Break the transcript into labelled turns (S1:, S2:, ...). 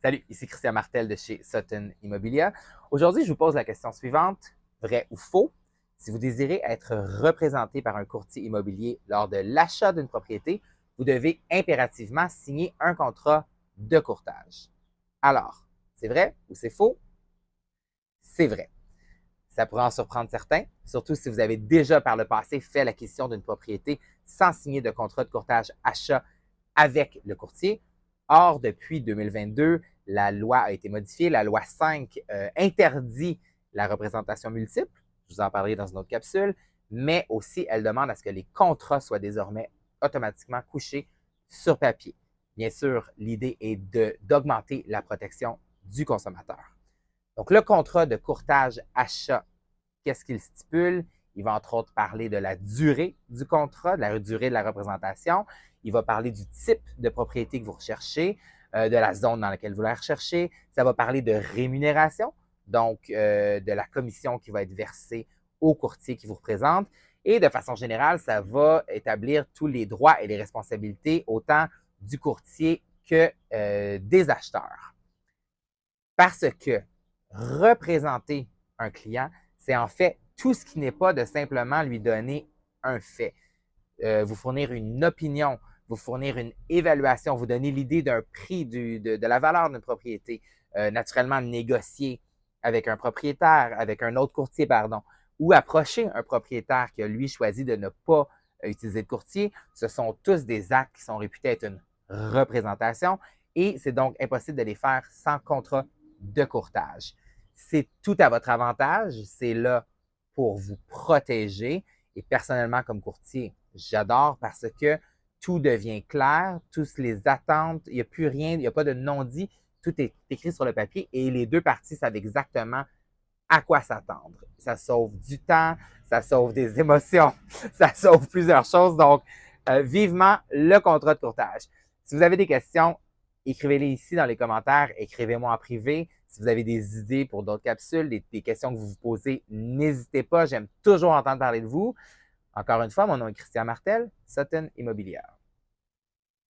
S1: Salut, ici Christian Martel de chez Sutton Immobilia. Aujourd'hui, je vous pose la question suivante, vrai ou faux? Si vous désirez être représenté par un courtier immobilier lors de l'achat d'une propriété, vous devez impérativement signer un contrat de courtage. Alors, c'est vrai ou c'est faux? C'est vrai. Ça pourrait en surprendre certains, surtout si vous avez déjà par le passé fait l'acquisition d'une propriété sans signer de contrat de courtage achat avec le courtier. Or, depuis 2022, la loi a été modifiée. La loi 5 interdit la représentation multiple. Je vous en parlerai dans une autre capsule. Mais aussi, elle demande à ce que les contrats soient désormais automatiquement couchés sur papier. Bien sûr, l'idée est d'augmenter la protection du consommateur. Donc, le contrat de courtage achat, qu'est-ce qu'il stipule? Il va entre autres parler de la durée du contrat, de la durée de la représentation. Il va parler du type de propriété que vous recherchez, de la zone dans laquelle vous la recherchez. Ça va parler de rémunération, donc de la commission qui va être versée au courtier qui vous représente. Et de façon générale, ça va établir tous les droits et les responsabilités autant du courtier que des acheteurs. Parce que représenter un client, c'est en fait tout ce qui n'est pas de simplement lui donner un fait. Vous fournir une opinion, vous fournir une évaluation, vous donner l'idée d'un prix de la valeur d'une propriété, naturellement négocier avec un propriétaire, avec un autre courtier, pardon, ou approcher un propriétaire qui a lui choisi de ne pas utiliser de courtier. Ce sont tous des actes qui sont réputés être une représentation et c'est donc impossible de les faire sans contrat de courtage. C'est tout à votre avantage, c'est là pour vous protéger et personnellement comme courtier, j'adore parce que tout devient clair, tous les attentes, il n'y a plus rien, il n'y a pas de non-dit, tout est écrit sur le papier et les deux parties savent exactement à quoi s'attendre. Ça sauve du temps, ça sauve des émotions, ça sauve plusieurs choses. Donc, vivement le contrat de courtage. Si vous avez des questions, écrivez-les ici dans les commentaires, écrivez-moi en privé. Si vous avez des idées pour d'autres capsules, des questions que vous vous posez, n'hésitez pas. J'aime toujours entendre parler de vous. Encore une fois, mon nom est Christian Martel, Sutton Immobilière.